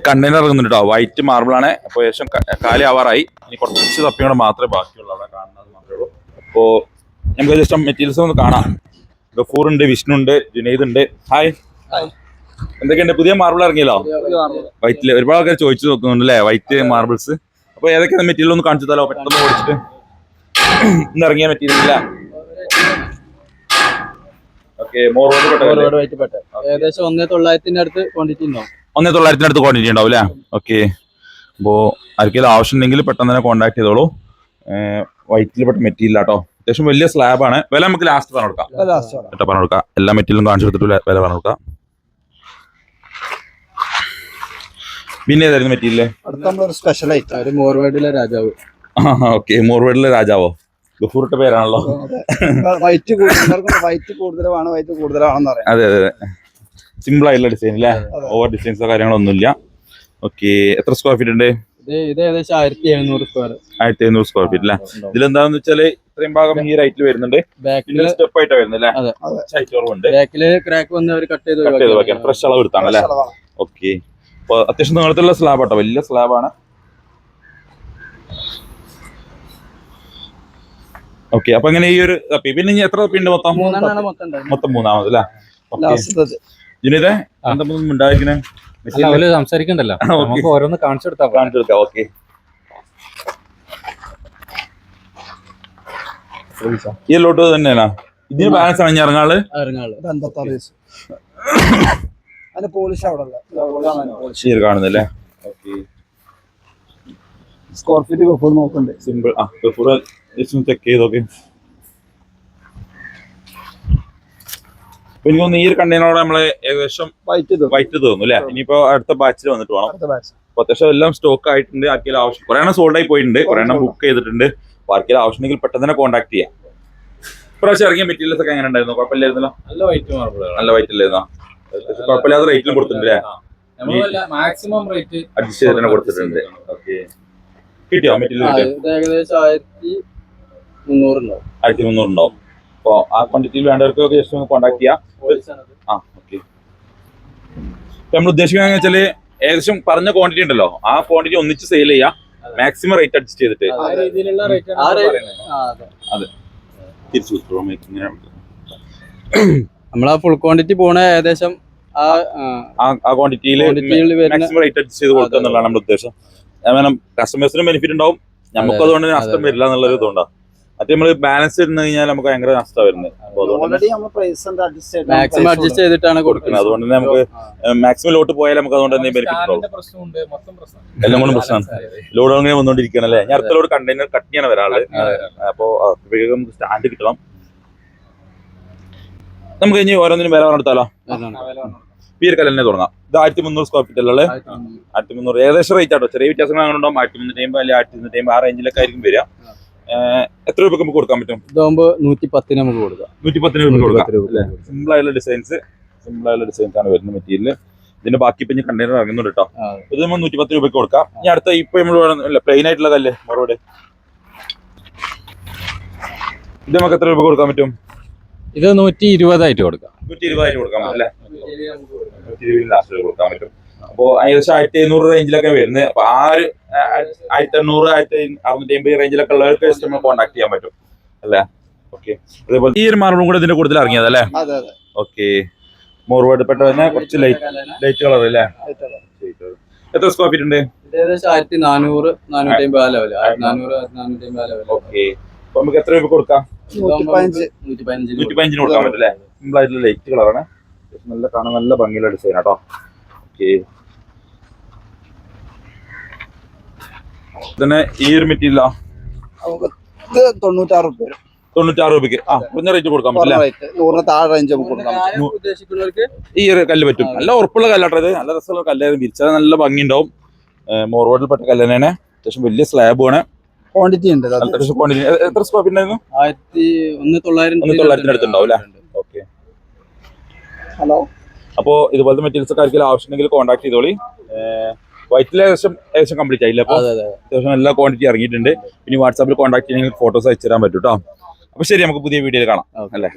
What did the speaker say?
Container ഇറങ്ങുന്നുണ്ട് കേട്ടോ. White marble ആണ്. അപ്പോൾ ഏകദേശം കാലി ആവാറായി. ഇനി കുറച്ച് തപ്പിയോടെ മാത്രമേ ബാക്കിയുള്ളൂ. അവിടെ കാണുന്നത് മാത്രമേ ഉള്ളൂ. അപ്പോൾ നമുക്ക് ജസ്റ്റ് മെറ്റീരിയൽസ് ഒന്ന് കാണാം. ഗഫൂർ ഉണ്ട്, വിഷ്ണു ഉണ്ട്, ജുനൈദ് ഉണ്ട്. ഹായ്, എന്തൊക്കെയുണ്ട്? പുതിയ മാർബിൾ ഇറങ്ങിയല്ലോ വൈറ്റില്. ഒരുപാട് ആൾക്കാർ ചോദിച്ചു നോക്കുന്നുണ്ട് അല്ലേ വൈറ്റ് മാർബിൾസ്. അപ്പോൾ ഏതൊക്കെയാണ് മെറ്റീരിയൽ ഒന്ന് കാണിച്ചു തരാമോ? പെട്ടെന്ന് ഓടിച്ചിട്ട് ഇന്ന് ഇറങ്ങിയ മെറ്റീരിയൽ അല്ലേ? ഓക്കെ, ഏകദേശം 1900 അടുത്ത് ക്വാണ്ടിറ്റി ഉണ്ടാവും. 1900 അടുത്ത് ക്വാണ്ടിറ്റി ഉണ്ടാവും അല്ലേ? ഓക്കെ, അപ്പോൾ ആർക്കെങ്കിലും ആവശ്യം ഉണ്ടെങ്കിൽ പെട്ടെന്ന് തന്നെ കോൺടാക്ട് ചെയ്തോളൂ. വൈറ്റിൽ പെട്ട മെറ്റീരിയൽ ആട്ടോ. അത്യാവശ്യം വലിയ സ്ലാബാണ്. വില നമുക്ക് ലാസ്റ്റ് പറഞ്ഞു കൊടുക്കാം. എല്ലാ മെറ്റീരിയലും കാണിച്ചു കൊടുത്തിട്ട് വില പറഞ്ഞു കൊടുക്കാം. പിന്നെ ഏതായിരുന്നു മെറ്റീരിയൽ? സ്പെഷ്യൽ ആയിട്ട് മോർവേഡിലെ രാജാവ്. ഓക്കെ, മോർവേഡിലെ രാജാവോ? ഗഫൂറിന്റെ പേരാണല്ലോ. വൈറ്റ് കൂടുതലാണെന്ന് അറിയാം. അതെ അതെ, സിമ്പിൾ ആയിട്ടുള്ള ഡിസൈൻ അല്ലേ? ഓവർ ഡിസൈൻസോ കാര്യങ്ങളൊന്നുമില്ല. ഓക്കെ, എത്ര സ്ക്വയർ ഫീറ്റ് ഉണ്ട്? ഇത് ഏകദേശം 1700 സ്ക്വയർ. 1700 സ്ക്വയർ ഫീറ്റ് അല്ലേ? ഇതിലെന്താന്ന് വെച്ചാല് ഇത്രയും ഭാഗം ഈ റൈറ്റിൽ വരുന്നുണ്ട്. സ്റ്റെപ്പ് ആയിട്ട് വരുന്നത് അല്ലേ? ബാക്കില് ക്രാക്ക് വന്ന് അവർ കട്ട് ചെയ്ത് ഫ്രഷ് അളവ് എടുത്താണ് അല്ലേ? ഓക്കെ, അപ്പൊ അത്യാവശ്യം നീളത്തിലുള്ള സ്ലാബ് ആട്ടോ. വലിയ സ്ലാബാണ്. ഓക്കെ, അപ്പൊ അങ്ങനെ ഈ ഒരു പിന്നെ ഇനി എത്ര ഉണ്ട് മൊത്തം? മൊത്തം 3 അല്ലേ? ജിനിതേ ഉണ്ടായിരിക്കണേ സംസാരിക്കണ്ടല്ലോ, ഓരോന്ന് കാണിച്ചു കൊടുക്കാം. ഓക്കെ, ഈ ലോട്ട് തന്നെയാണ്. ഇതിന് ബാലൻസ് ആണ് ഇറങ്ങാള്. കാണുന്നല്ലേ? സ്ക്വയർ ഫീറ്റ് ഗഫൂർ നോക്കണ്ടേ? സിമ്പിൾ. ചെക്ക് ചെയ്തോക്കെ. എനിക്ക് തോന്നുന്നു ഈ ഒരു കണ്ടെയ്നറോടെ നമ്മള് ഏകദേശം വൈറ്റ് തോന്നുന്നു അല്ലെ? ഇനിയിപ്പോ അടുത്ത ബാച്ചിൽ വന്നിട്ട് വേണം. അപ്പൊ അത്യാവശ്യം എല്ലാം സ്റ്റോക്ക് ആയിട്ടുണ്ട്. ആർക്കെങ്കിലും ആവശ്യം, കുറെ എണ്ണം സോൾഡ് ആയി പോയിട്ടുണ്ട്, കുറെ എണ്ണം ബുക്ക് ചെയ്തിട്ടുണ്ട്. അപ്പൊ ആർക്കെങ്കിലും ആവശ്യം ഉണ്ടെങ്കിൽ പെട്ടെന്ന് തന്നെ കോൺടാക്ട് ചെയ്യാം. ഇപ്രാവശ്യം ഇറങ്ങിയ മെറ്റീരിയൽസ് ഒക്കെ എങ്ങനെ ഉണ്ടായിരുന്നു? കുഴപ്പമില്ലായിരുന്നല്ലോ? നല്ല വൈറ്റ് മാർബിൾ, നല്ല വൈറ്റ് അല്ലായിരുന്നോ? കുഴപ്പമില്ലാത്ത റേറ്റിലും കൊടുത്തിട്ടുണ്ട്. മാക്സിമം റേറ്റ് അഡ്ജസ്റ്റ് ചെയ്ത് തന്നെ കൊടുത്തിട്ടുണ്ട്. ഓക്കെ, കിട്ടിയോ മെറ്റീരിയൽ? ഏകദേശം 1300 ഉണ്ടാവും. അപ്പൊ ആ ക്വാണ്ടിറ്റിയിൽ വേണ്ടവർക്കൊക്കെ ജസ്റ്റ് ഒന്ന് കോൺടാക്ട് ചെയ്യാം. ഓക്കെ, നമ്മൾ ഉദ്ദേശിക്കുന്നത് വെച്ചാല് ഏകദേശം പറഞ്ഞ ക്വാണ്ടിറ്റി ഉണ്ടല്ലോ, ആ ക്വാണ്ടിറ്റി ഒന്നിച്ച് സെയിൽ ചെയ്യാം. മാക്സിമം റേറ്റ് അഡ്ജസ്റ്റ് ചെയ്തിട്ട്. അതെ, തിരിച്ചു നമ്മളാ ഫുൾ ക്വാണ്ടിറ്റി പോണ ഏകദേശം ആ ക്വാണ്ടിറ്റിയിൽ മാക്സിമം റേറ്റ് അഡ്ജസ്റ്റ് ചെയ്ത് കൊടുക്കുക എന്നുള്ളതാണ് നമ്മുടെ ഉദ്ദേശം. കസ്റ്റമേഴ്സിനും ബെനിഫിറ്റ് ഉണ്ടാവും, നമുക്ക് അതുകൊണ്ട് നഷ്ടം വരില്ല എന്നുള്ളൊരു ഇതുണ്ടാവും. മറ്റേ നമ്മള് ബാലൻസ് ഇടുന്നു കഴിഞ്ഞാൽ നമുക്ക് ഭയങ്കര നഷ്ടം വരുന്നത്. മാക്സിമം അഡ്ജസ്റ്റ് ചെയ്തിട്ടാണ് കൊടുക്കുന്നത്. അതുകൊണ്ട് തന്നെ നമുക്ക് മാക്സിമം ലോട്ട് പോയാൽ നമുക്ക് അതുകൊണ്ട് തന്നെ ബെനിഫിറ്റ് ഉണ്ടാവും. എല്ലാം കൊണ്ടും പ്രശ്നമാണ്. ലോഡ് അങ്ങനെ വന്നുകൊണ്ടിരിക്കണം അല്ലേ? ഞാൻ അടുത്ത ലോഡ് കണ്ടെയ്നർ കട്ട് ചെയ്യണം വരാള്. അപ്പോ നമുക്ക് സ്റ്റാൻഡ് കിട്ടണം. നമുക്ക് ഇനി ഓരോന്നിനും വില പറഞ്ഞെടുത്താലോ? ഈ ഒരു കല്ലിനെ തുടങ്ങാം. ഇത് 1300 സ്ക്വയർ ഫീറ്റ് അല്ലേ? 1300 ഏകദേശം റേറ്റ് ആട്ടോ. ചെറിയ വ്യത്യാസങ്ങൾ അങ്ങനെ ഉണ്ടാവും. 1350 അല്ലെങ്കിൽ 1350 ആ റേഞ്ചിലൊക്കെ ആയിരിക്കും വരിക. എത്ര രൂപക്ക് നമുക്ക് കൊടുക്കാൻ പറ്റും? ഇതാകുമ്പോ 110 നമുക്ക് കൊടുക്കാം. 110 രൂപ കൊടുക്കാം. സിമ്പിൾ ആയിട്ടുള്ള ഡിസൈൻസ് ആണ് വരുന്ന മെറ്റീരിയൽ. ഇതിന്റെ ബാക്കി ഇപ്പൊ കണ്ടെയ്നർ ഇറങ്ങുന്നുണ്ട് കേട്ടോ. ഇത് നമ്മൾ 110 രൂപയ്ക്ക് കൊടുക്കാം. ഇനി അടുത്ത ഇപ്പൊ നമ്മൾ പ്ലെയിൻ ആയിട്ടുള്ള കല്ല് മറുപടി, ഇത് നമുക്ക് എത്ര രൂപ കൊടുക്കാൻ പറ്റും? ഇത് 120 ആയിട്ട് കൊടുക്കാം. 120 ആയിട്ട് കൊടുക്കാൻ പറ്റും അല്ലേ? 120 ലാസ്റ്റ് കൊടുക്കാൻ പറ്റും. അപ്പോ ഏകദേശം 1700 റേഞ്ചിലൊക്കെ വരുന്നത്. അപ്പൊ ആ ഒരു 1800 1650 റേഞ്ചിലൊക്കെ ഉള്ളവർക്ക് കസ്റ്റമർ കോൺടാക്ട് ചെയ്യാൻ പറ്റും അല്ലേ? ഓക്കെ, അതേപോലെ ഈ ഒരു മാർബിളും കൂടെ ഇതിന്റെ കൂടുതൽ ഇറങ്ങിയത് അല്ലേ? ഓക്കെ, മോർവേഡ് പെട്ട തന്നെ കുറച്ച് ലൈറ്റ് കളർ അല്ലേ? എത്ര സ്ക്വയർ ഫീറ്റ് ഉണ്ട്? 1400 450 ലെവൽ. 400 ഓക്കെ, അപ്പൊ നമുക്ക് എത്ര രൂപ കൊടുക്കാം? 115 കൊടുക്കാൻ പറ്റും അല്ലേ? സിമ്പിൾ ആയിട്ടുള്ള ലൈറ്റ് കളറാണ്. നല്ല കാണാൻ നല്ല ഭംഗിയുള്ള ഡിസൈൻ ആട്ടോ. ഓക്കെ, തന്നെ ഈ ഒരു മെറ്റീരിയലോ 96 രൂപയ്ക്ക് കുറഞ്ഞ റേറ്റ് കൊടുക്കാൻ പറ്റില്ല. ഈ ഒരു കല്ല് പറ്റും. നല്ല ഉറപ്പുള്ള കല്ലാട്ടോ ഇത്. നല്ല രസമുള്ള കല്ലായിരുന്നു. വിരിച്ചാൽ നല്ല ഭംഗി ഉണ്ടാവും. മോർവേഡിൽ പെട്ട കല്ല് തന്നെയാണ്. അത്യാവശ്യം വലിയ സ്ലാബ് ആണ്. ക്വാണ്ടിറ്റി ഉണ്ട്. ക്വാണ്ടിറ്റി എത്ര സ്ക്വയർ ഫീറ്റ് ആയിരുന്നു? 1900 അടുത്തുണ്ടാവും അല്ലേ? Okay, hello. അപ്പോ ഇതുപോലത്തെ മെറ്റീരിയൽസ് ഒക്കെ ആർക്കെങ്കിലും ആവശ്യമുണ്ടെങ്കിൽ കോൺടാക്ട് ചെയ്തോളി. വൈറ്റിൽ ഏകദേശം കംപ്ലീറ്റ് ആയില്ല. അപ്പൊ അത്യാവശ്യം എല്ലാ ക്വാണ്ടിറ്റി ഇറങ്ങിയിട്ടുണ്ട്. ഇനി വാട്സാപ്പിൽ കോൺടാക്ട് ചെയ്യണമെങ്കിൽ ഫോട്ടോസ് അയച്ചു തരാൻ പറ്റും കേട്ടോ. അപ്പൊ ശരി, നമുക്ക് പുതിയ വീഡിയോയിൽ കാണാം അല്ലേ?